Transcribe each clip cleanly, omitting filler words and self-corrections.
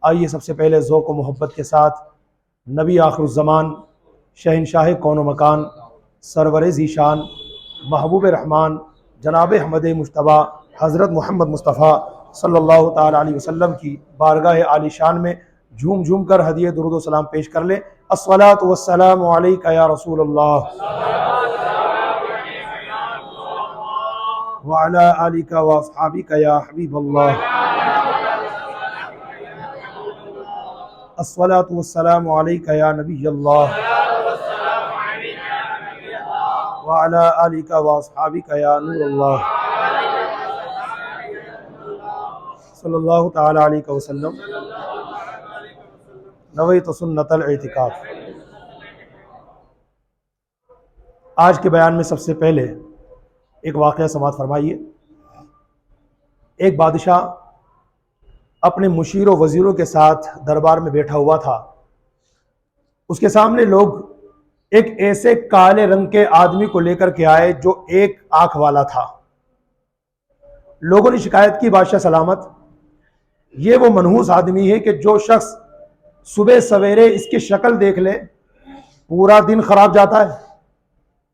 आइए सबसे पहले ज़ौक़ व मोहब्बत के साथ नबी आखिरुज़्ज़मान, शहनशाह कौन व मकान, सरवर ज़ीशान, महबूब रहमान, जनाब अहमद मुश्तबा हज़रत मोहम्मद मुस्तफ़ा सल्लल्लाहु ताला अलैहि वसल्लम की बारगाह आलीशान में झूम झूम कर हदिये दुरूद व सलाम पेश कर लें। अस्सलातु वस्सलामु अलैका या रसूलल्लाह व अला आलिका व अस्हाबिका या हबीबल्लाह। अस्सलातु वस्सलामु अलैका या नबियल्लाह व अला आलिका व अस्हाबिका या नूरल्लाह सल्लल्लाहु ताला अलैहि वसल्लम। नवैतु सुन्नतल इतिकाफ। आज के बयान में सबसे पहले एक वाक़या समाअत फरमाइए। एक बादशाह अपने मुशीरों वज़ीरों के साथ दरबार में बैठा हुआ था। उसके सामने लोग एक ऐसे काले रंग के आदमी को लेकर के आए जो एक आंख वाला था। लोगों ने शिकायत की, बादशाह सलामत, ये वो मनहूस आदमी है कि जो शख्स सुबह सवेरे इसकी शक्ल देख ले पूरा दिन खराब जाता है,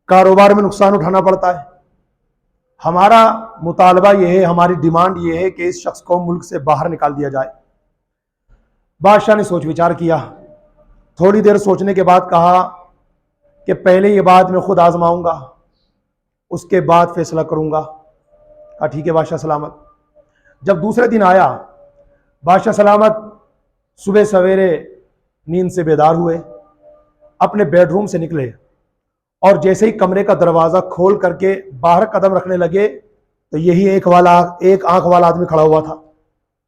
कारोबार में नुकसान उठाना पड़ता है। हमारा मुतालबा यह है, हमारी डिमांड यह है कि इस शख्स को मुल्क से बाहर निकाल दिया जाए। बादशाह ने सोच विचार किया। थोड़ी देर सोचने के बाद कहा कि पहले ये बात मैं खुद आजमाऊंगा, उसके बाद फैसला करूंगा। कहा ठीक है बादशाह सलामत। जब दूसरे दिन आया, बादशाह सलामत सुबह सवेरे नींद से बेदार हुए, अपने बेडरूम से निकले और जैसे ही कमरे का दरवाज़ा खोल करके बाहर कदम रखने लगे तो यही एक आंख वाला आदमी खड़ा हुआ था।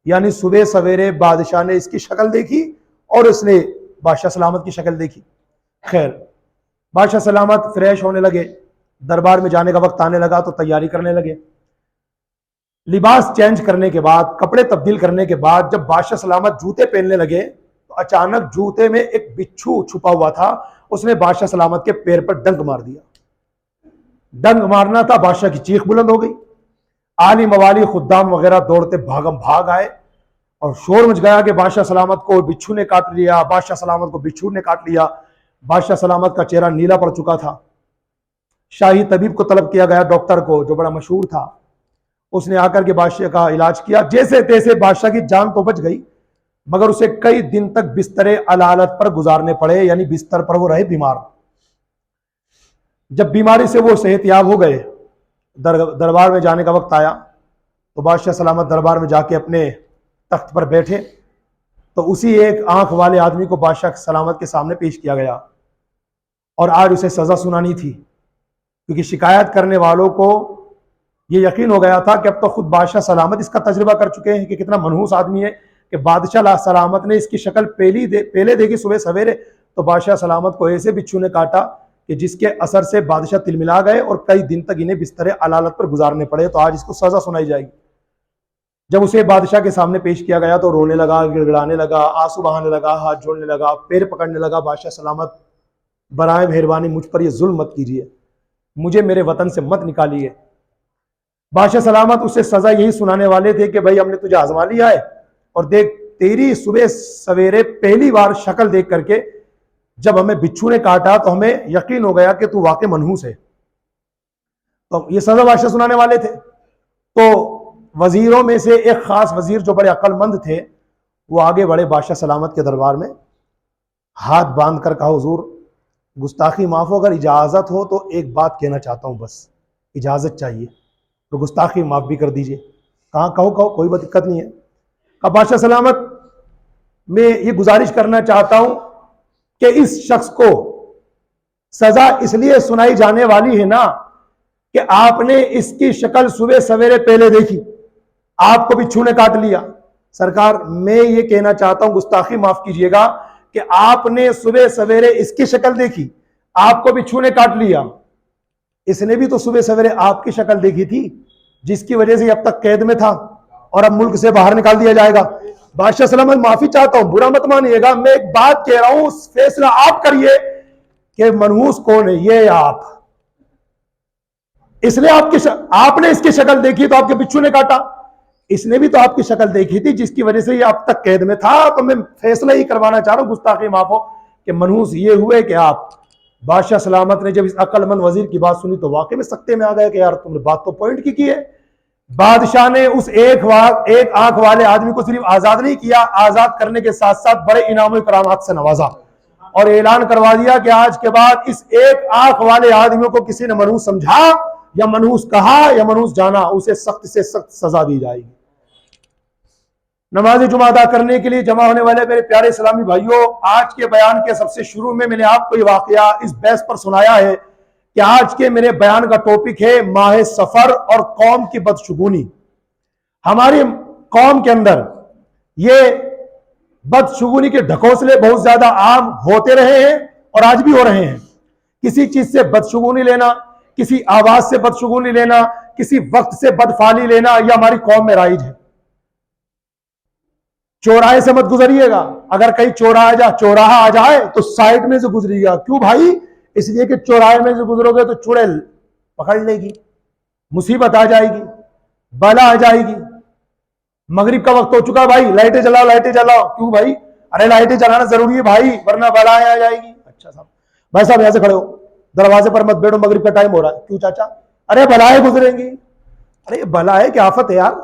यानी सुबह सवेरे बादशाह ने इसकी शक्ल देखी और उसने बादशाह सलामत की शक्ल देखी। खैर, बादशाह सलामत फ्रेश होने लगे, दरबार में जाने का वक्त आने लगा तो तैयारी करने लगे। लिबास चेंज करने के बाद, कपड़े तब्दील करने के बाद जब बादशाह सलामत जूते पहनने लगे तो अचानक जूते में एक बिच्छू छुपा हुआ था। उसने बादशाह सलामत के पैर पर डंक मार दिया। डंक मारना था, बादशाह की चीख बुलंद हो गई। आली मवाली खुद्दाम वगैरह दौड़ते भाग आए और शोर मच गया कि बादशाह सलामत को बिच्छू ने काट लिया, बादशाह सलामत को बिच्छू ने काट लिया। बादशाह सलामत का चेहरा नीला पड़ चुका था। शाही तबीब को तलब किया गया, डॉक्टर को, जो बड़ा मशहूर था। उसने आकर के बादशाह का इलाज किया। जैसे तैसे बादशाह की जान तो बच गई, मगर उसे कई दिन तक बिस्तरे अलालत पर गुजारने पड़े, यानी बिस्तर पर वो रहे बीमार। जब बीमारी से वो सेहतयाब हो गए, दरबार में जाने का वक्त आया तो बादशाह सलामत दरबार में जाके अपने तख्त पर बैठे तो उसी एक आंख वाले आदमी को बादशाह सलामत के सामने पेश किया गया और आज उसे सजा सुनानी थी, क्योंकि शिकायत करने वालों को ये यकीन हो गया था कि अब तो खुद बादशाह सलामत इसका तजुर्बा कर चुके हैं कि कितना मनहूस आदमी है कि बादशाह सलामत ने इसकी शक्ल पहले देखी सुबह सवेरे तो बादशाह सलामत को ऐसे बिच्छू ने काटा कि जिसके असर से बादशाह तिलमिला गए और कई दिन तक इन्हें बिस्तरे अलालत पर गुजारने पड़े। तो आज इसको सजा सुनाई जाएगी। जब उसे बादशाह के सामने पेश किया गया तो रोने लगा, गिड़गिड़ाने लगा, आंसू बहाने लगा, हाथ जोड़ने लगा, पैर पकड़ने लगा। बादशाह सलामत, बराए मेहरबानी मुझ पर यह जुल्म मत कीजिए, मुझे मेरे वतन से मत निकालिए। बादशाह सलामत उससे सजा यही सुनाने वाले थे कि भाई हमने तुझे आजमा लिया है और देख, तेरी सुबह सवेरे पहली बार शक्ल देख करके जब हमें बिच्छू ने काटा तो हमें यकीन हो गया कि तू वाकई मनहूस है। तो ये सजा बादशाह सुनाने वाले थे। तो वजीरों में से एक खास वजीर जो बड़े अक्लमंद थे, वो आगे बढ़े बादशाह सलामत के दरबार में, हाथ बांध कर कहा, हुजूर गुस्ताखी माफ हो, अगर इजाजत हो तो एक बात कहना चाहता हूं, बस इजाजत चाहिए, तो गुस्ताखी माफ भी कर दीजिए। कहा कहो कोई दिक्कत नहीं है। कहा बादशाह सलामत, मैं ये गुजारिश करना चाहता हूं कि इस शख्स को सजा इसलिए सुनाई जाने वाली है ना कि आपने इसकी शक्ल सुबह सवेरे पहले देखी, आपको बिच्छू ने काट लिया। सरकार, मैं ये कहना चाहता हूं, गुस्ताखी माफ कीजिएगा, कि आपने सुबह सवेरे इसकी शक्ल देखी, आपको बिच्छू ने काट लिया। इसने भी तो सुबह सवेरे आपकी शक्ल देखी थी, जिसकी वजह से अब तक कैद में था और अब मुल्क से बाहर निकाल दिया जाएगा। बादशाह सलामत, माफी चाहता हूं, बुरा मत मानिएगा, मैं एक बात कह रहा हूं, फैसला आप करिए कि मनहूस कौन है, ये या आप। इसलिए आपने इसकी शक्ल देखी तो आपके बिच्छू ने काटा, इसने भी तो आपकी शक्ल देखी थी जिसकी वजह से ये अब तक कैद में था। तो मैं फैसला ही करवाना चाह रहा हूं, गुस्ताखी माफ हो, कि मनहूस ये हुए कि आप बादशाह सलामत ने जब इस अक्लमंद वजीर की बात सुनी तो वाकई में सख्ते में आ गए कि यार तुमने बात तो पॉइंट की है। बादशाह ने उस एक आंख वाले आदमी को सिर्फ आजाद नहीं किया, आजाद करने के साथ साथ बड़े इनाम करामात से नवाजा और ऐलान करवा दिया कि आज के बाद इस एक आंख वाले आदमी को किसी ने मनहूस समझा या मनहूस कहा या मनहूस जाना, उसे सख्त से सख्त सजा दी जाएगी। नमाज जुमा अदा करने के लिए जमा होने वाले मेरे प्यारे इस्लामी भाइयों, आज के बयान के सबसे शुरू में मैंने आपको ये वाकया इस बहस पर सुनाया है कि आज के मेरे बयान का टॉपिक है माह सफर और कौम की बदशुगूनी। हमारी कौम के अंदर ये बदशुगूनी के ढकोसले बहुत ज्यादा आम होते रहे हैं और आज भी हो रहे हैं। किसी चीज से बदशुगूनी लेना, किसी आवाज से बदशुगूनी लेना, किसी वक्त से बदफाली लेना, यह हमारी कौम में राइज है। चौराहे से मत गुजरिएगा, अगर कहीं चौराहा आ जाए तो साइड में से गुजरिएगा। क्यों भाई? इसलिए कि चौराहे में से गुजरोगे तो चुड़ैल पकड़ लेगी, मुसीबत आ जाएगी, बला आ जाएगी। मगरिब का वक्त हो चुका भाई, लाइटें जलाओ, लाइटें जलाओ। क्यों भाई? अरे लाइटें जलाना जरूरी है भाई, वरना बला आ जाएगी। अच्छा साहब, भाई साहब यहां से खड़े हो, दरवाजे पर मत बैठो, मगरिब का टाइम हो रहा है। क्यों चाचा? अरे बलाएं गुजरेंगी। अरे बला है कि आफत है यार।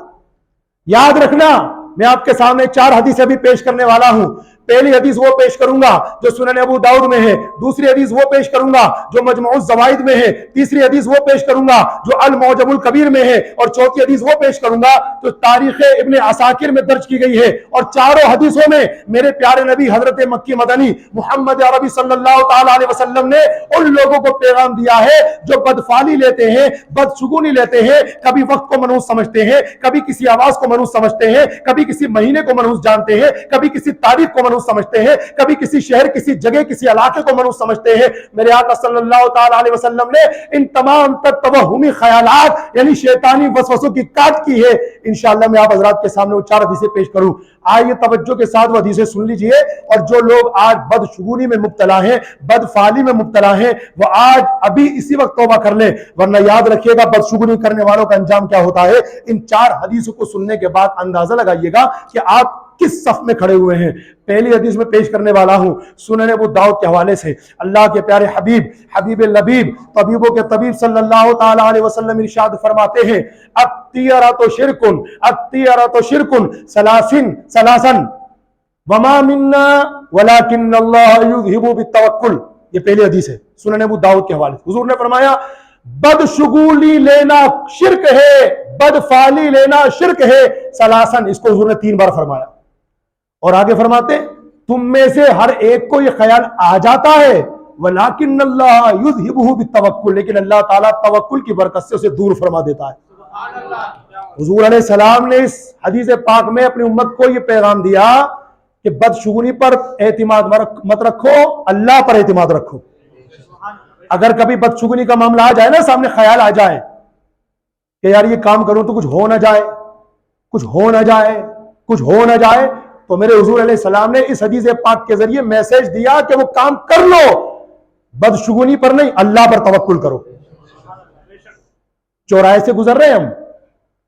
याद रखना, मैं आपके सामने 4 हदीसें भी पेश करने वाला हूं। पहली हदीस वो पेश करूंगा जो सुनन अबू दाऊद में है, दूसरी हदीस वो पेश करूंगा जो मजमूउज़ ज़वाइद में है, तीसरी हदीस वो पेश करूंगा जो अल मुअजमुल कबीर में है, और चौथी हदीस वो पेश करूंगा जो तारीख इब्ने असाकिर में दर्ज की गई है। और चारों हदीसों में मेरे प्यारे नबी हजरत मक्की मदनी मोहम्मद अरबी सल्लल्लाहु तआला अलैहि वसल्लम ने उन लोगों को पैगाम दिया है जो बदफाली लेते हैं, बदशुगूनी लेते हैं, कभी वक्त को मनहूस समझते हैं, कभी किसी आवाज को मनहूस समझते हैं, कभी किसी महीने को मनहूस जानते हैं, कभी किसी तारीख को समझते हैं, कभी किसी शहर, किसी जगह, किसी इलाके को मनहूस समझते हैं। मेरे आका सल्लल्लाहु तआला अलैहि वसल्लम ने इन तमाम तवहुमी ख्यालात यानी शैतानी वसवसों की काट की है। इंशाअल्लाह मैं आप हजरात के सामने वो 4 हदीसें पेश करूं। आइए तवज्जो के साथ वो हदीसें सुन लीजिए। और जो लोग आज बदशुगूनी में मुब्तला हैं, बदफाली में मुब्तला हैं, वो आज अभी इसी वक्त तौबा कर ले, वरना याद रखिएगा बदशुगूनी करने वालों का अंजाम क्या होता है। इन 4 हदीसों को सुनने के बाद अंदाजा लगाइएगा कि आप किस सफ में खड़े हुए हैं। पहली हदीस में पेश करने वाला हूं सुनन अबू दाऊद के हवाले से। अल्लाह के प्यारे हबीब लबीब, तबीबों के तबीब सल्लल्लाहु तआला अलैहि वसल्लम इरशाद फरमाते हैं, अत्तियरतु शिरकुन सलासन वमा मिन्ना वलाकिन्नल्लाह युज़हिबु बित्तवक्कुल। ये पहली हदीस है सुनन अबू दाऊद के हवाले से। हुजूर ने फरमाया बदशुगूली लेना शिर्क है, बदफाली लेना शिर्क है। सलासन, इसको हुजूर ने 3 बार फरमाया। और आगे फरमाते तुम में से हर एक को यह ख्याल आ जाता है, वलाकिन्नल्लाह युज़हिबुहु बित्तवक्कुल, लेकिन अल्लाह ताला तवक्कुल की बरकत से उसे दूर फरमा देता है। हुजूर अलैहि सलाम ने इस हदीस पाक में अपनी उम्मत को यह पैगाम दिया कि बदशुगूनी पर एतिमाद मत रखो, अल्लाह पर एतिमाद रखो। अगर कभी बदशुगूनी का मामला आ जाए ना, सामने ख्याल आ जाए कि यार ये काम करूं तो कुछ हो ना जाए, कुछ हो ना जाए, कुछ हो ना जाए, तो मेरे हुजूर अलैहि सलाम ने इस हदीस पाक के जरिए मैसेज दिया कि वो काम कर लो, बदशुगूनी पर नहीं, अल्लाह पर तवक्कुल करो। चौराहे से गुजर रहे हैं हम,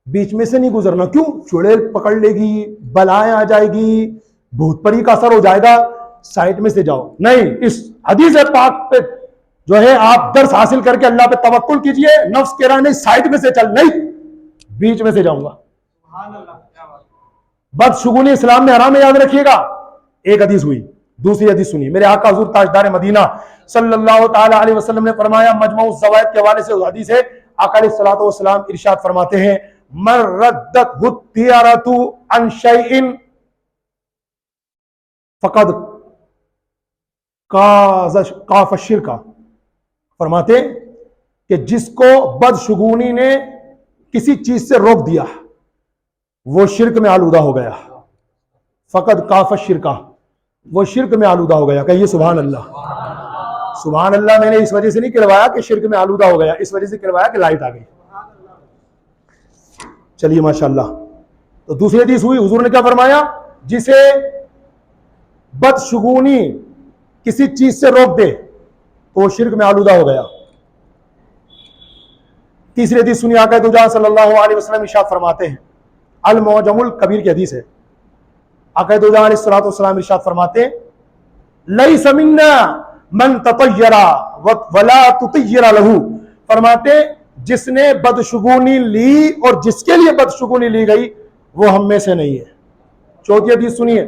बीच में से नहीं गुजरना। क्यों? चुड़ैल पकड़ लेगी, बलाएं आ जाएगी, भूत परी का असर हो जाएगा, साइड में से जाओ। नहीं, इस हदीस पाक पे जो है आप दर्स हासिल करके अल्लाह पे तवक्कुल कीजिए। नफ्स कह रहा नहीं साइड में से चल, नहीं बीच में से जाऊंगा। बदशुगूनी इस्लाम में हराम है, याद रखिएगा। एक हदीस हुई, दूसरी हदीस सुनिए। मेरे आका हुजूर ताजदार मदीना सल्लल्लाहु तआला अलैहि वसल्लम ने फरमाया, मजमूउज़ ज़वाइद के हवाले से हदीस है, आका अलैहिस्सलातु वस्सलाम इरशाद फरमाते हैं, मन रद्दतहु तियारतु अन शैइन फकद काफ़ शिरका। फरमाते कि जिसको बदशुगूनी ने किसी चीज से रोक दिया वो शिर्क में आलूदा हो गया। फकद काफ़ शिरका, वो शिर्क में आलूदा हो गया। कहिए सुभान अल्लाह। सुभान अल्लाह मैंने इस वजह से नहीं करवाया कि शिर्क में आलूदा हो गया, इस वजह से करवाया कि लाइट आ गई। चलिए माशाअल्लाह। तो दूसरी हदीस हुई, हुजूर ने क्या फरमाया, जिसे बदशुगूनी किसी चीज से रोक दे तो वो शिर्क में आलूदा हो गया। तीसरी हदीस सुनिए, आका दुजा सल्लल्लाहु अलैहि वसल्लम इरशाद फरमाते हैं, अल मौजमुल कबीर की हदीस है। आका दो जहां अलैहिस्सलातु वस्सलाम इरशाद फरमाते हैं, लैसा मिन्ना मन ततय्यरा वला तुतय्यरा लहू। फरमाते जिसने बदशुगुनी ली और जिसके लिए बदशुगुनी ली गई वो हम में से नहीं है। चौथी हदीस सुनिए,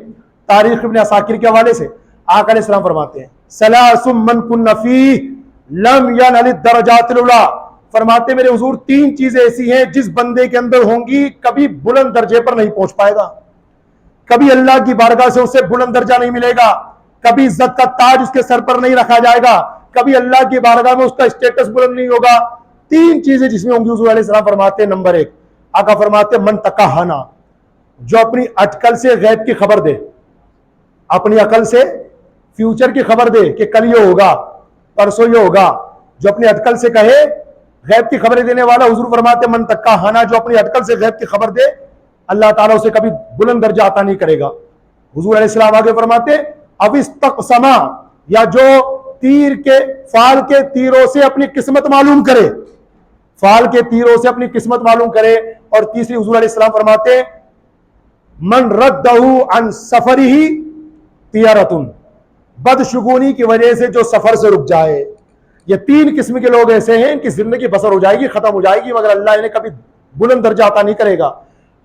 तारीख इब्न असाकिर के हवाले से आका अलैहिस्सलाम फरमाते हैं, सलासुम मन कुन्न फीह लम यनल दरजातिल उला। फरमाते मेरे हुजूर तीन चीजें ऐसी हैं जिस बंदे के अंदर होंगी कभी बुलंद दर्जे पर नहीं पहुंच पाएगा, कभी अल्लाह की बारगाह से उसे बुलंद दर्जा नहीं मिलेगा, कभी इज्जत का ताज उसके सर पर नहीं रखा जाएगा, कभी अल्लाह की बारगाह में उसका स्टेटस बुलंद नहीं होगा। तीन चीजें जिसमें होंगी हुजूर अलैहिस्सलाम फरमाते हैं, नंबर एक आका फरमाते मन तकाहना, जो अपनी अटकल से गैब की खबर दे, अपनी अकल से फ्यूचर की खबर दे कि कल ये होगा परसों ये होगा, जो अपनी अटकल से कहे गैब की खबरें देने वाला। हुजूर फरमाते मन तकाहना, जो अपनी अटकल से गैब की खबर दे अल्लाह ताला उसे कभी बुलंद दर्जा अता नहीं करेगा। हुजूर अलैहिस्सलाम आगे फरमाते अविस्तक़समा, या जो तीर के फाल के तीरों से अपनी किस्मत मालूम करे, फाल के तीरों से अपनी किस्मत मालूम करे। और तीसरी हुजूर अलैहिस्सलाम फरमाते मन रद्दहु अन सफरिही तियारतुन, बदशुगुनी की वजह से जो सफर से रुक जाए। ये तीन किस्म के लोग ऐसे हैं कि जिंदगी बसर हो जाएगी, खत्म हो जाएगी, मगर अल्लाह इन्हें कभी बुलंद दर्जा अता नहीं करेगा।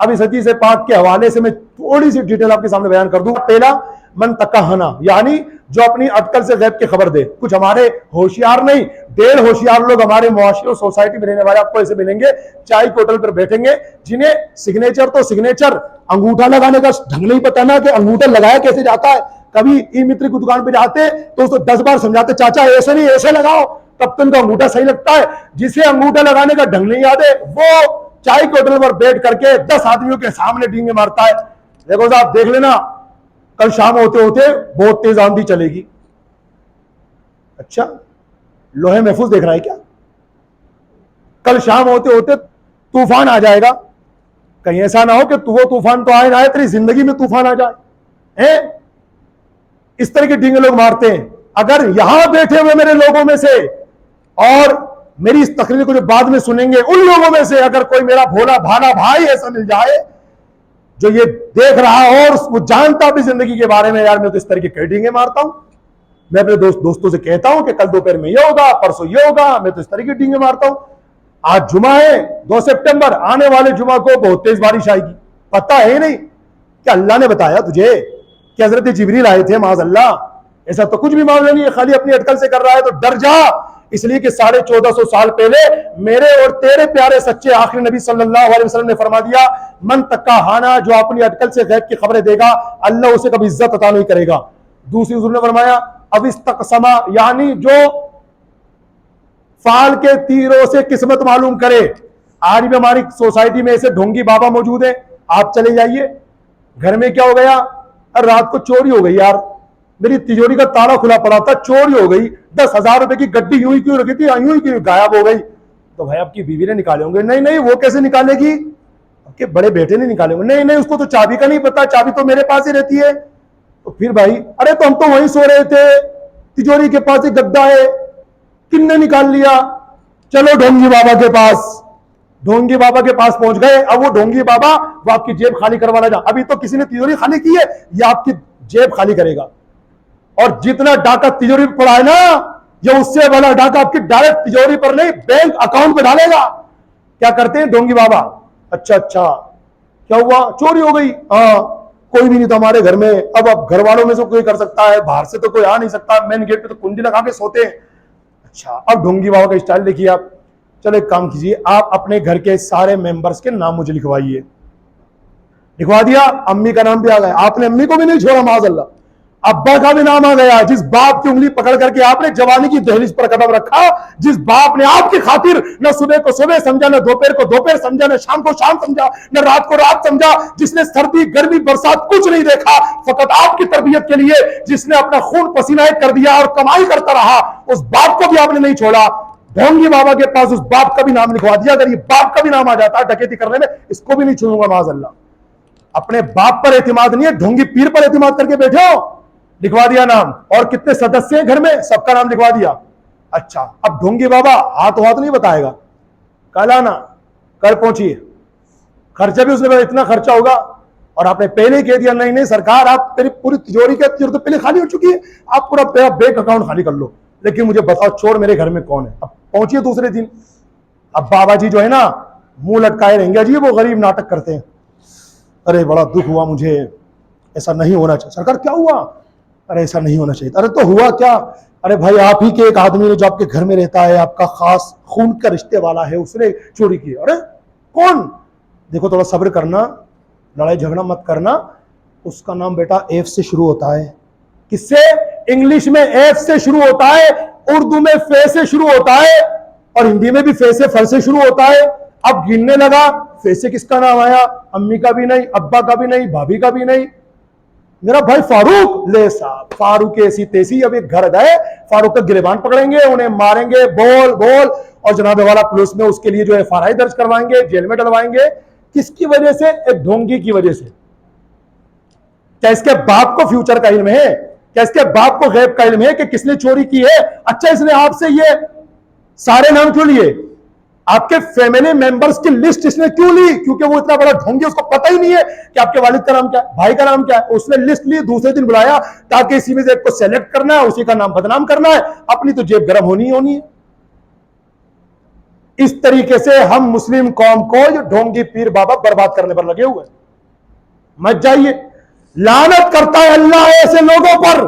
अब इस हदीस पाक के हवाले से मैं थोड़ी सी डिटेल आपके सामने बयान कर दूं। पहला मन तकहना, यानी जो अपनी अटकल से गैब की खबर दे। कुछ हमारे होशियार नहीं, डेढ़ होशियार लोग हमारे मुआशरे और सोसाइटी में रहने वाले आपको ऐसे मिलेंगे, चाय के होटल पर बैठेंगे, जिन्हें सिग्नेचर तो सिग्नेचर, अंगूठा लगाने का ढंग नहीं पता ना कि अंगूठा लगाया कैसे जाता है। कभी ई मित्र की दुकान पे जाते तो उसको 10 बार समझाते, चाचा ऐसे नहीं ऐसे लगाओ, तब तो उनका अंगूठा सही लगता है। जिसे अंगूठा लगाने का ढंग नहीं याद है वो चाय के होटल पर बैठ करके 10 आदमियों के सामने डींगे मारता है। देखो साहब देख लेना, कल शाम होते होते बहुत तेज आंधी चलेगी। अच्छा, लोहे महफूज देख रहा है क्या? कल शाम होते होते तूफान आ जाएगा। कहीं ऐसा ना हो कि वो तूफान तो आए ना आए, तेरी जिंदगी में तूफान आ जाए हैं? इस तरह के डींगे लोग मारते हैं। अगर यहां बैठे हुए मेरे लोगों में से और मेरी इस तकरीर को जो बाद में सुनेंगे उन लोगों में से अगर कोई मेरा भोला भाला भाई ऐसा मिल जाए जो ये देख रहा हो और वो जानता भी जिंदगी के बारे में, यार मैं तो इस तरह की कई डींगे मारता हूं, मैं अपने दोस्तों से कहता हूं कि कल दोपहर में ये होगा, परसों ये होगा, मैं तो इस तरह की डींगे मारता हूं। आज जुमा है 2 सितंबर, आने वाले जुमा को बहुत तेज बारिश आएगी। पता है नहीं क्या अल्लाह ने बताया तुझे कि हजरत जिब्रील आए थे? माज़अल्लाह, ऐसा तो कुछ भी मामला नहीं है, खाली अपनी अटकल से कर रहा है तो डर जा। इसलिए कि 1450 साल पहले मेरे और तेरे प्यारे सच्चे आखिरी नबी सल्लल्लाहु अलैहि वसल्लम ने फरमा दिया, मन तकाहाना, जो अपनी अटकल से गैब की खबरें देगा अल्लाह उसे कभी इज्जत अता नहीं करेगा। दूसरी हुजूर ने फरमाया अविस्तक़समा, यानी जो फाल के तीरों से किस्मत मालूम करे। आज भी हमारी सोसाइटी में ऐसे ढोंगी बाबा मौजूद है। आप चले जाइए, घर में क्या हो गया, रात को चोरी हो गई, यार मेरी तिजोरी का ताला खुला पड़ा था, चोरी हो गई, 10,000 रुपए की गड्डी यूं ही क्यों रखी थी, यूं ही क्यों गायब हो गई। तो भाई आपकी बीवी ने निकाले होंगे। नहीं नहीं, वो कैसे निकालेगी, आपके बड़े बेटे ने निकाले होंगे। नहीं नहीं, उसको तो चाबी का नहीं पता, चाबी तो मेरे पास ही रहती है। तो फिर भाई, अरे तो हम तो वहीं सो रहे थे, तिजोरी के पास ही गद्दा है, किन्ने निकाल लिया। चलो ढोंगी बाबा के पास। ढोंगी बाबा के पास पहुंच गए। अब वो ढोंगी बाबा वो आपकी जेब खाली करवाना जा, अभी तो किसी ने तिजोरी खाली की है, या आपकी जेब खाली करेगा। और जितना डाका तिजोरी पर पड़ा है ना, ये उससे वाला डाका आपकी डायरेक्ट तिजोरी पर नहीं बैंक अकाउंट पे डालेगा। क्या करते हैं ढोंगी बाबा? अच्छा अच्छा, क्या हुआ, चोरी हो गई, हाँ कोई भी नहीं था हमारे घर में। अब घर वालों में से कोई कर सकता है, बाहर से तो कोई आ नहीं सकता, मेन गेट पे तो कुंडी लगा के सोते हैं। अच्छा, अब ढोंगी बाबा का स्टाइल देखिए आप। चलो एक काम कीजिए, आप अपने घर के सारे मेंबर्स के नाम मुझे लिखवाइए। लिखवा दिया, अम्मी का नाम भी आ गया, आपने अम्मी को भी नहीं छोड़ा माज़अल्लाह, अब्बा का भी नाम आ गया। जिस बाप की उंगली पकड़ करके आपने जवानी की दहलीज पर कदम रखा, जिस बाप ने आपकी खातिर न सुबह को सुबह समझा, न दोपहर को दोपहर समझा, न शाम को शाम समझा, न रात को रात समझा, जिसने सर्दी गर्मी बरसात कुछ नहीं देखा, फकत आपकी तरबियत के लिए जिसने अपना खून पसीना एक कर दिया और कमाई करता रहा, उस बाप को भी आपने नहीं छोड़ा। ढोंगी बाबा के पास उस बाप का भी नाम लिखवा दिया। अगर ये बाप का भी नाम आ जाता डकैती करने में, इसको भी नहीं छोड़ूंगा माज़अल्लाह। अपने बाप पर एतमाद नहीं है, ढोंगी पीर पर एतमाद करके बैठे हो। लिखवा दिया नाम। और कितने सदस्य हैं घर में, सबका नाम लिखवा दिया। अच्छा, अब ढोंगी बाबा हाथ नहीं बताएगा, कल आना, कल पहुंचिए। खर्चा भी उसने बोला इतना खर्चा होगा, और आपने पहले ही कह दिया नहीं नहीं सरकार, आप तेरी पूरी तिजोरी की तो पहले खाली हो चुकी है, आप पूरा बैंक अकाउंट खाली कर लो, लेकिन मुझे बताओ चोर मेरे घर में कौन है। अब पहुंचिए दूसरे दिन, अब बाबा जी जो है ना मुंह लटकाए रहेंगे, जी वो गरीब नाटक करते हैं, अरे बड़ा दुख हुआ मुझे, ऐसा नहीं होना चाहिए। सरकार क्या हुआ? अरे ऐसा नहीं होना चाहिए। अरे तो हुआ क्या? अरे भाई आप ही के एक आदमी ने जो आपके घर में रहता है, आपका खास खून का रिश्ते वाला है, उसने चोरी की। अरे कौन? देखो थोड़ा सब्र करना, लड़ाई झगड़ा मत करना, उसका नाम बेटा एफ से शुरू होता है। किससे? इंग्लिश में एफ से शुरू होता है, उर्दू में फे से शुरू होता है, और हिंदी में भी फे से फर से शुरू होता है। अब गिनने लगा, फे से किसका नाम आया? अम्मी का भी नहीं, अब्बा का भी नहीं, भाभी का भी नहीं, मेरा भाई फारूक। ले साहब, फारूक ऐसी तेसी। अब एक घर गए, फारूक का गिरबान पकड़ेंगे, उन्हें मारेंगे, बोल बोल, और जनाब वाला पुलिस में उसके लिए जो एफआईआर दर्ज करवाएंगे, जेल में डलवाएंगे। किसकी वजह से? एक ढोंगी की वजह से। क्या इसके बाप को फ्यूचर का इल्म है? क्या इसके बाप को गैब का इल्म है कि किसने चोरी की है? अच्छा इसने आपसे ये सारे नाम क्यों लिए? आपके फैमिली मेंबर्स की लिस्ट इसने क्यों ली? क्योंकि वो इतना बड़ा ढोंगी, उसको पता ही नहीं है कि आपके वालिद का नाम क्या है, भाई का नाम क्या है। उसने लिस्ट ली, दूसरे दिन बुलाया, ताकि इसी में से एक को सेलेक्ट करना है, उसी का नाम बदनाम करना है, अपनी तो जेब गर्म होनी होनी है। इस तरीके से हम मुस्लिम कौम को ये ढोंगी पीर बाबा बर्बाद करने पर लगे हुए। मत जाइए, लानत करता है अल्लाह ऐसे लोगों पर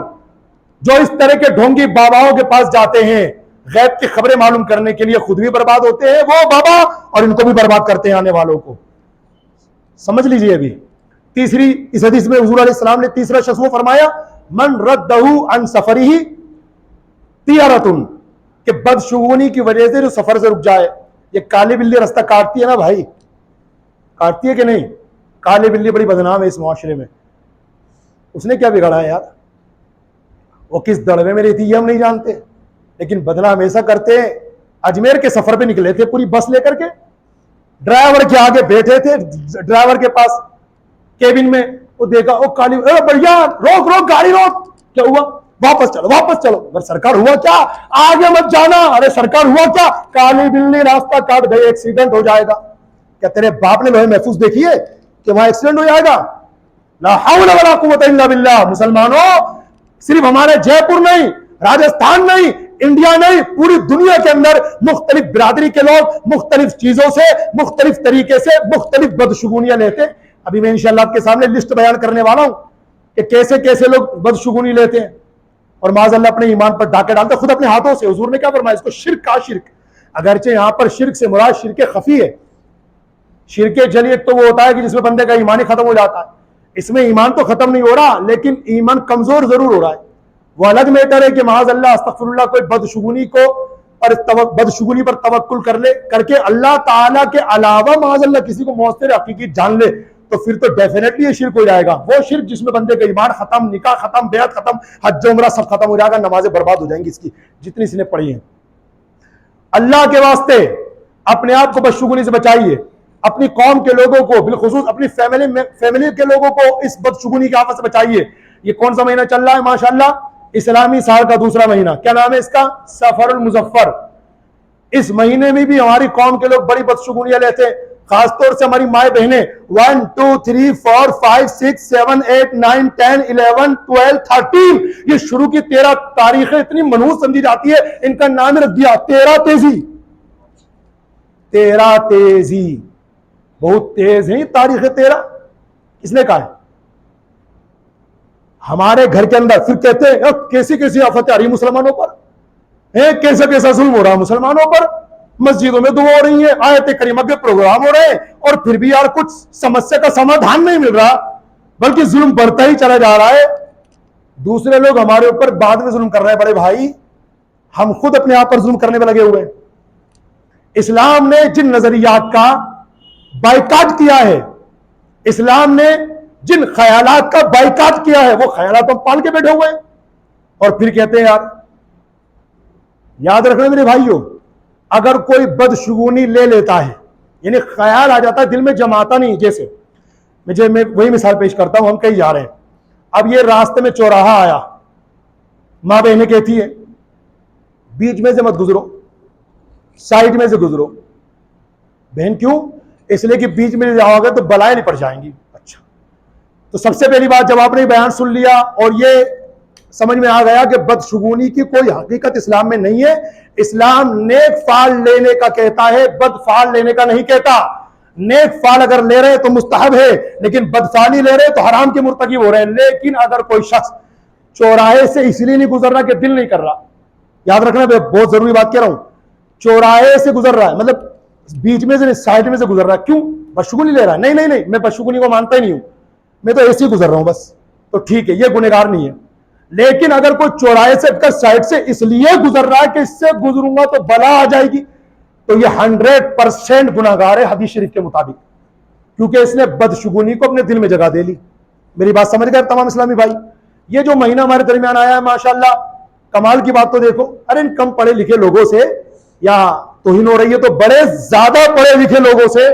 जो इस तरह के ढोंगी बाबाओं के पास जाते हैं, गैब की खबरें मालूम करने के लिए, खुद भी बर्बाद होते हैं वो बाबा, और इनको भी बर्बाद करते हैं आने वालों को। समझ लीजिए। अभी तीसरी इस हदीस में हुजूर अलैहि सलाम ने तीसरा शख्स वो फरमाया, मन रद्दहु अन सफरिही तियारतुन, कि बदशुगुनी की वजह से जो सफर से रुक जाए। ये काली बिल्ली रास्ता काटती है ना भाई, काटती है कि नहीं? काली बिल्ली बड़ी बदनाम है इस मुआशरे में। उसने क्या बिगाड़ा है यार? वो किस दड़वे में रहती है हम नहीं जानते, लेकिन बदनाम ऐसा करते हैं। अजमेर के सफर पे निकले थे पूरी बस लेकर के, ड्राइवर के आगे बैठे थे, ड्राइवर के पास केबिन में, वो देखा वो काली, भैया रोक रोक गाड़ी रोक। क्या हुआ? वापस चलो वापस चलो। अरे सरकार हुआ क्या? आगे मत जाना। अरे सरकार हुआ क्या? काली बिल्ली रास्ता काट गई, एक्सीडेंट हो जाएगा। क्या तेरे बाप ने लोहे महफूज देखी है कि वहां एक्सीडेंट हो जाएगा? ला हौला वला कुव्वता इल्ला बिल्लाह। मुसलमानों, सिर्फ हमारे जयपुर नहीं, राजस्थान नहीं, इंडिया नहीं, पूरी दुनिया के अंदर मुख्तलिफ बिरादरी के लोग मुख्तलिफ चीजों से, मुख्तलिफ तरीके से, मुख्तलिफ बदशुगुनियां लेते हैं। अभी मैं इंशाल्लाह आपके सामने लिस्ट बयान करने वाला हूं कि कैसे कैसे लोग बदशुगुनी लेते हैं और माज़अल्लाह अपने ईमान पर डाके डालते खुद अपने हाथों से। हुजूर ने क्या फरमाया? इसको शिर्क का शिर्क। अगरचे यहां पर शिर्क से मुराद शिर्क खफी है। शिर्क जली एक तो वो होता है कि जिसमें बंदे का ईमान ही खत्म हो जाता है, इसमें ईमान तो खत्म नहीं हो रहा, लेकिन ईमान कमजोर जरूर हो रहा है। वो अलग मैटर है कि माज़अल्लाह अस्तगफिरुल्लाह कोई बदशुगुनी को और बदशुगुनी पर तवक्कुल कर ले, करके अल्लाह ताला के अलावा माज़अल्लाह किसी को मौसर हकीकी जान ले, तो फिर तो डेफिनेटली ये शिर्क हो जाएगा। वो शिर्क जिसमें बंदे का ईमान खत्म, निकाह खत्म, बेअत खत्म, हज उम्रा सब खत्म हो जाएगा, नमाजें बर्बाद हो जाएंगी इसकी जितनी इसने पढ़ी है। अल्लाह के वास्ते अपने आप को बदशुगुनी से बचाइए, अपनी कौम के लोगों को, बिलखुसूस अपनी फैमिली के लोगों को इस बदशुगुनी की आफत से बचाइए। ये कौन सा महीना चल रहा है? माशाअल्लाह इस्लामी साल का दूसरा महीना। क्या नाम है इसका? सफरुल मुजफ्फर। इस महीने में भी हमारी कौम के लोग बड़ी बदशुगुनियां लेते हैं, खासतौर से हमारी माए बहनें। 1 2 3 4 5 6 7 8 9 10 11 12 13 ये शुरू की 13 तारीखें इतनी मनहूस समझी जाती है, इनका नाम रख दिया 13 तेजी। 13 तेजी, बहुत तेज है तारीख 13। किसने कहा है? हमारे घर के अंदर। फिर कहते हैं कैसी कैसी आफत आ रही मुसलमानों पर, कैसा कैसा जुल्म हो रहा है मुसलमानों पर, मस्जिदों में दुआ हो रही है, आयत करीमा के प्रोग्राम हो रहे हैं, और फिर भी यार कुछ समस्या का समाधान नहीं मिल रहा, बल्कि जुल्म बढ़ता ही चला जा रहा है। दूसरे लोग हमारे ऊपर बाद में जुल्म कर रहे हैं। बड़े भाई, हम खुद अपने आप पर जुल्म करने में लगे हुए हैं। इस्लाम ने जिन नजरियात का बाइकाट किया है, इस्लाम ने जिन ख्यालात का बाइकाट किया है, वो ख्यालात हम पाल के बैठे हुए हैं, और फिर कहते हैं यार। याद रखना मेरे भाइयों, अगर कोई बदशुगुनी ले लेता है, यानी ख्याल आ जाता है दिल में, जमाता नहीं। जैसे मैं वही मिसाल पेश करता हूं, हम कहीं जा रहे हैं, अब ये रास्ते में चौराहा आया, मां बहनें कहती है बीच में से मत गुजरो, साइड में से गुजरो। बहन क्यों? इसलिए कि बीच में जाओगे तो बलाएं नहीं पड़ जाएंगी। अच्छा, तो सबसे पहली बात, जब आपने बयान सुन लिया और ये समझ में आ गया कि बदशुगूनी की कोई हकीकत इस्लाम में नहीं है, इस्लाम नेक फाल लेने का कहता है, बदफाल लेने का नहीं कहता। नेक फाल अगर ले रहे तो मुस्तहब है, लेकिन बदफाली ले रहे तो हराम के मुर्तकिब हो रहे हैं। लेकिन अगर कोई शख्स चौराहे से इसलिए नहीं गुजर रहा कि दिल नहीं कर रहा, याद रखना, मैं बहुत जरूरी बात कह रहा हूं, चौराहे से गुजर रहा है मतलब बीच में से, साइड में से गुजर रहा है, क्यों? बदशुगुनी ले रहा है? नहीं नहीं नहीं, मैं बदशुगुनी को मानता ही नहीं हूं, मैं तो ऐसे ही गुजर रहा हूं बस, तो ठीक है, ये गुनहगार नहीं है। लेकिन अगर कोई चौराहे से साइड से इसलिए गुजर रहा है कि इससे गुजरूंगा तो बला आ जाएगी, तो ये 100% गुनाहगार है हदीस शरीफ के मुताबिक, क्योंकि इसने बदशुगुनी को अपने दिल में जगह दे ली। मेरी बात समझ गए तमाम इस्लामी भाई? ये जो महीना हमारे दरमियान आया है, माशाल्लाह, कमाल की बात तो देखो, अरे इन कम पढ़े लिखे लोगों से या तौहीन हो रही है, तो बड़े ज्यादा पढ़े लिखे लोगों से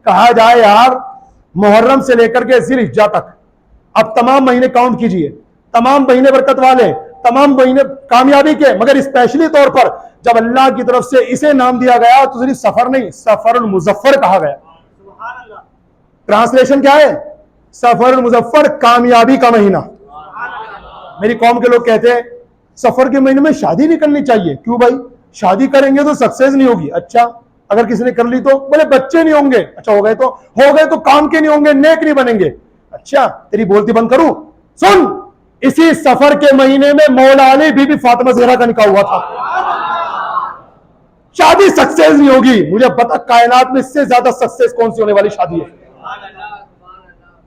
कहा जाए यार, मुहर्रम से लेकर के ज़िलहिज्जा तक, अब तमाम महीने काउंट कीजिए, तमाम महीने बरकत वाले, तमाम महीने कामयाबी के, मगर स्पेशली तौर पर जब अल्लाह की तरफ से इसे नाम दिया गया तो सिर्फ सफर नहीं, सफरुल मुजफ्फर कहा गया। ट्रांसलेशन क्या है? सफरुल मुजफ्फर, कामयाबी का महीना। मेरी कौम के लोग कहते हैं सफर के महीने में शादी नहीं करनी चाहिए, क्यों भाई? शादी करेंगे तो सक्सेस नहीं होगी। अच्छा, अगर किसी ने कर ली तो? बोले बच्चे नहीं होंगे। अच्छा, हो गए तो काम के नहीं होंगे, नेक नहीं बनेंगे। अच्छा, तेरी बोलती बंद करूं? सुन, इसी सफर के महीने में मौला अली बीबी फातिमा ज़हरा का निकाह हुआ था। शादी सक्सेस नहीं होगी, मुझे पता कायनात में इससे ज्यादा सक्सेस कौन सी होने वाली शादी है?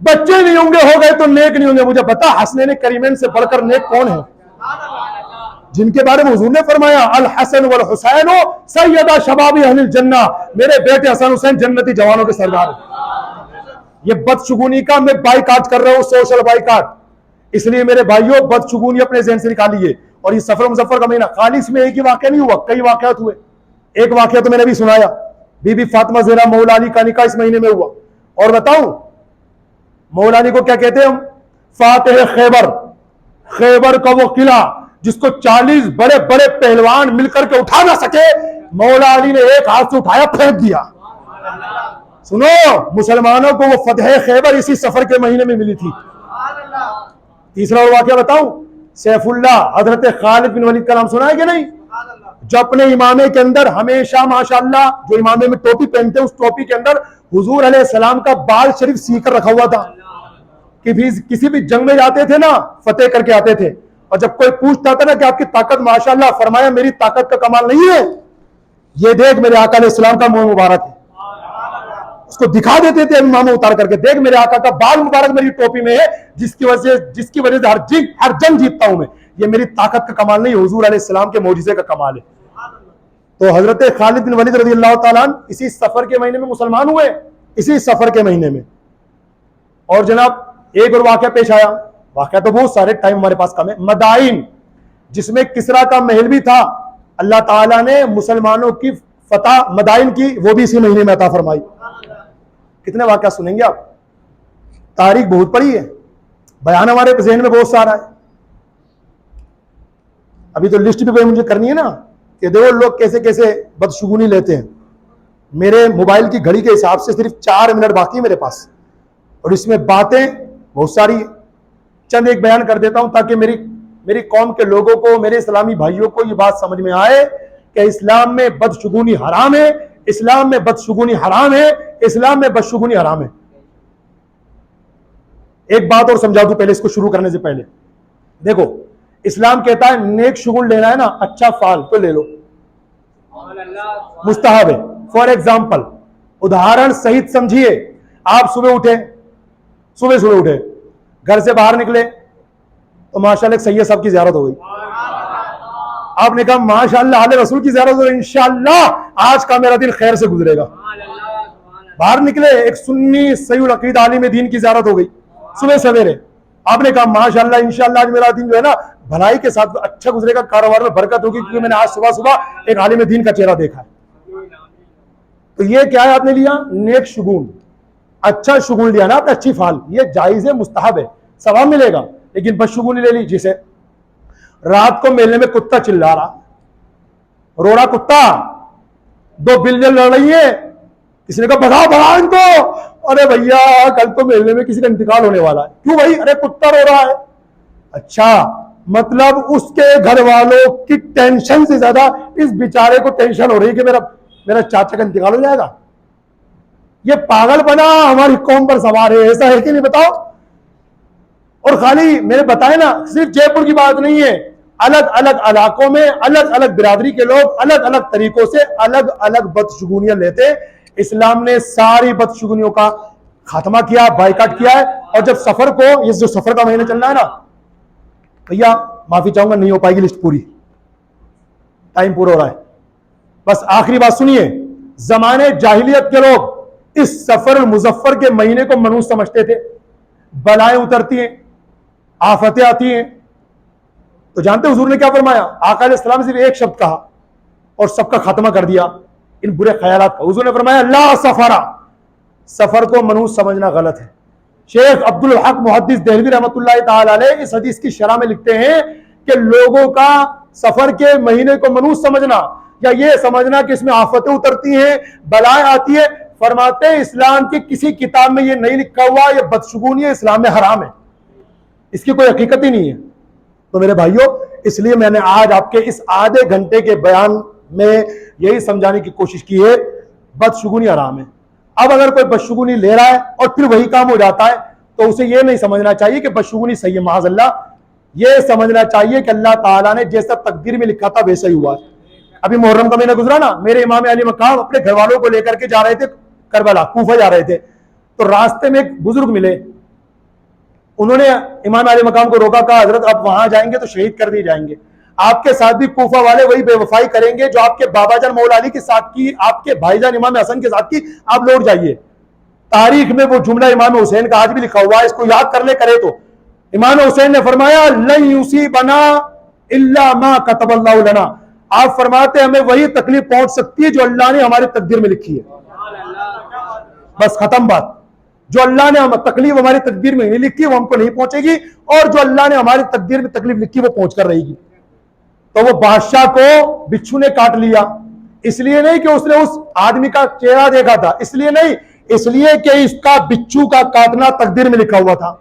बच्चे नहीं होंगे, हो गए तो नेक नहीं होंगे। मुझे पता हसनैन करीमैन से बढ़कर नेक कौन है, जिनके बारे में हुजूर ने फरमाया अल हसन वल हुसैन सैयदा शबाबी अहलिल जन्ना, मेरे बेटे हसन हुसैन जन्नती जवानों के सरदार। ये बदशुगुनी का मैं बाइकाट कर रहा हूं, सोशल बाइकाट। इसलिए मेरे भाइयों, बदशुगुनी अपने ज़हन से निकालिए। और ये सफर मुजफ्फर का महीना, खाली इसमें एक ही वाकया नहीं हुआ, कई वाकयात हुए। एक वाकया तो मैंने भी सुनाया, बीबी फातिमा ज़हरा मौला अली का निकाह इस महीने में हुआ। और बताऊं मौला अली को क्या कहते हैं हम? फातिह खैबर, खैबर का वो किला जिसको 40 बड़े बड़े पहलवान मिलकर के उठा ना सके, मौला अली ने एक हाथ से उठाया, फेंक दिया। सुनो, मुसलमानों को वो फतह खैबर इसी सफर के महीने में मिली थी। तीसरा और वाकया बताऊं, सैफुल्लाह हजरत खालिद बिन वलीद का नाम सुना है कि नहीं? जो अपने इमामे के अंदर हमेशा माशाल्लाह, जो इमामे में टोपी पहनते हैं, उस टोपी के अंदर हुजूर अलैहिस्सलाम का बाल शरीफ सीकर रखा हुआ था कि किसी भी जंग में जाते थे ना, फतेह करके आते थे, और जब कोई पूछता था ना कि आपकी ताकत, माशाल्लाह, फरमाया मेरी ताकत का कमाल नहीं है, ये देख मेरे आका अलैहिस्सलाम का मुंह मुबारक है। उसको दिखा देते थे इमाम उतार करके, देख मेरे आका का बाल मुबारक मेरी टोपी में है, जिसकी वजह से हर जंग जीतता हूं मैं। ये मेरी ताकत का कमाल नहीं, हुजूर अलैहिस्सलाम के मौजिज़े का कमाल है। तो हजरत खालिद बिन वलीद रज़ियल्लाहु ताला अन्हु इसी सफर के महीने में मुसलमान हुए, इसी सफर के महीने में। और जनाब एक और वाकया पेश आया, वाकया तो बहुत सारे, टाइम हमारे पास कम है। मदाइन, जिसमें किसरा का महल भी था, अल्लाह ताला ने मुसलमानों की फतह मदाइन की, वो भी इसी महीने में अता फरमाई। कितने वाकया सुनेंगे आप? तारीख बहुत पड़ी है, बयान हमारे ज़हन में बहुत सारा है। अभी तो लिस्ट भी मुझे करनी है ना कि देखो लोग कैसे कैसे बदशुगुनी लेते हैं। मेरे मोबाइल की घड़ी के हिसाब से सिर्फ 4 मिनट बाकी है मेरे पास, और इसमें बातें बहुत सारी। चंद एक बयान कर देता हूं ताकि मेरी कौम के लोगों को, मेरे इस्लामी भाइयों को ये बात समझ में आए कि इस्लाम में बदशुगुनी हराम है, इस्लाम में बदशुगुनी हराम है, इस्लाम में बदशुगुनी हराम है। एक बात और समझा दूं पहले, इसको शुरू करने से पहले। देखो, इस्लाम कहता है नेक शुगुन लेना है ना, अच्छा फाल तो ले लो, मुस्तहब है। फॉर एग्जाम्पल, उदाहरण सहित समझिए, आप सुबह उठे, घर से बाहर निकले तो माशाल्लाह सैयद साहब की ज़ियारत हो गई। आपने कहा माशाल्लाह आले रसूल की ज़ियारत हो गई, इंशाअल्लाह आज का मेरा दिन खैर से गुजरेगा। बाहर निकले, एक सुन्नी सहीउल अकीदा आलिम दीन की ज़ियारत हो गई सुबह सवेरे। आपने कहा माशाल्लाह इंशाअल्लाह आज मेरा दिन जो है ना भलाई के साथ अच्छा गुजरेगा, कारोबार में बरकत होगी, क्योंकि मैंने आज सुबह सुबह एक आलिम दीन का चेहरा देखा है। तो ये क्या है आपने लिया? नेक शुगुन, अच्छा शुगुन लिया ना आपने, अच्छी फाल, ये जायज है, मुस्तहब है, सवाब मिलेगा। लेकिन बदशुगुनी ले ली, जिसे रात को मेले में कुत्ता चिल्ला रहा, रो रहा कुत्ता, 2 बिल्लियां लड़ रही है, किसी ने कहा भगाओ भगाओ इनको। अरे भैया कल तो मेले में किसी का इंतकाल होने वाला है। क्यों भाई? अरे कुत्ता रो रहा है। अच्छा, मतलब उसके घर वालों की टेंशन से ज्यादा इस बेचारे को टेंशन हो रही है कि मेरा मेरा चाचा का इंतकाल हो जाएगा। ये पागल बना हमारी कौम पर सवार है, ऐसा है कि नहीं बताओ? और खाली मैंने बताया ना, सिर्फ जयपुर की बात नहीं है, अलग अलग इलाकों में अलग अलग बिरादरी के लोग अलग अलग तरीकों से अलग अलग बदशगुनियां लेते। इस्लाम ने सारी बदशगुनियों का खात्मा किया, बाइकाट किया है। और जब सफर को, ये जो सफर का महीना चल रहा है ना भैया, माफी चाहूंगा नहीं हो पाएगी लिस्ट पूरी, टाइम पूरा हो रहा है। बस आखिरी बात सुनिए, जमाने जाहिलियत के लोग इस सफर मुजफ्फर के महीने को मनूस समझते थे। बलाएं उतरती हैं, आफतें आती हैं, तो जानते हुजूर ने क्या फरमाया? आका अलैहिस्सलाम सिर्फ एक शब्द कहा और सबका खात्मा कर दिया इन बुरे ख्यालात का। हुजूर ने फरमाया ला सफरा, सफर को मनूस समझना गलत है। शेख अब्दुल हक मुहद्दिस देहलवी रहमतुल्लाह ताला अलैह इस हदीस की शरह में लिखते हैं कि लोगों का सफर के महीने को मनूस समझना या ये समझना कि इसमें आफतें उतरती हैं, बलाएं आती है, फरमाते हैं इस्लाम की किसी किताब में ये नहीं लिखा हुआ, ये बदशगुनी है, इस्लाम में हराम है, इसकी कोई हकीकत ही नहीं है। तो मेरे भाइयों, इसलिए मैंने आज आपके इस आधे घंटे के बयान में यही समझाने की कोशिश की है, बदशगुनी हराम है। अब अगर कोई बदशगुनी ले रहा है और फिर वही काम हो जाता है तो उसे यह नहीं समझना चाहिए कि बदशगुनी सही है, माज़अल्लाह। यह समझना चाहिए कि अल्लाह ताला ने जैसा तकदीर में लिखा था वैसा ही हुआ। अभी मुहर्रम का महीना गुजरा ना, मेरे इमाम अली मकाम अपने घर वालों को लेकर के जा रहे थे करबला, कूफा जा रहे थे, तो रास्ते में एक बुजुर्ग मिले। उन्होंने इमाम अली मकाम को रोका, कहा हजरत आप वहां जाएंगे तो शहीद कर दिए जाएंगे, आपके साथ भी कूफा वाले वही बेवफाई करेंगे जो आपके बाबाजान मौला अली के साथ की, आपके भाईजान इमाम हसन के साथ की, आप लौट जाइए। तारीख में वो जुमला इमाम हुसैन का आज भी लिखा हुआ है, इसको याद कर ले करे तो। इमाम हुसैन ने फरमाया लन युसीबना इल्ला मा कतबल्लाहु लना, आप फरमाते हमें वही तकलीफ पहुंच सकती है जो अल्लाह ने हमारी तकदीर में लिखी है। बस खत्म बात। जो अल्लाह ने तकलीफ हमारी तकदीर में नहीं लिखी वो हमको नहीं पहुंचेगी, और जो अल्लाह ने हमारी तकदीर में तकलीफ लिखी वो पहुंच कर रहेगी। तो वो बादशाह को बिच्छू ने काट लिया, इसलिए नहीं कि उसने उस आदमी का चेहरा देखा था, इसलिए नहीं, इसलिए कि इसका बिच्छू का काटना तकदीर में लिखा हुआ था।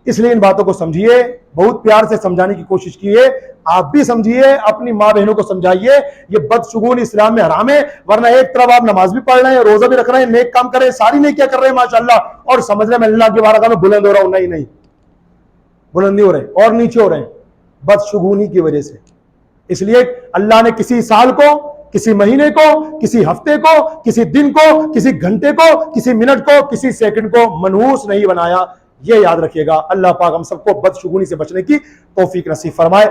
इसलिए इन बातों को समझिए, बहुत प्यार से समझाने की कोशिश कीजिए, आप भी समझिए, अपनी माँ बहनों को समझाइए ये बदशगुनी इस्लाम में हराम है। वरना एक तरफ आप नमाज भी पढ़ रहे हैं, रोजा भी रख रहे हैं, नेक काम कर रहे हैं, सारी नेकियां कर रहे हैं माशाअल्लाह, और समझ रहे हैं अल्लाह की बारगाह में बुलंद हो रहा हूं। नहीं नहीं, बुलंद नहीं हो रहे और नीचे हो रहे हैं बदशगुनी की वजह से। इसलिए अल्लाह ने किसी साल को, किसी महीने को, किसी हफ्ते को, किसी दिन को, किसी घंटे को, किसी मिनट को, किसी सेकंड को मनहूस नहीं बनाया। ये याद रखिएगा। अल्लाह पाक हम सबको बदशगुनी से बचने की तौफीक नसीब फरमाए।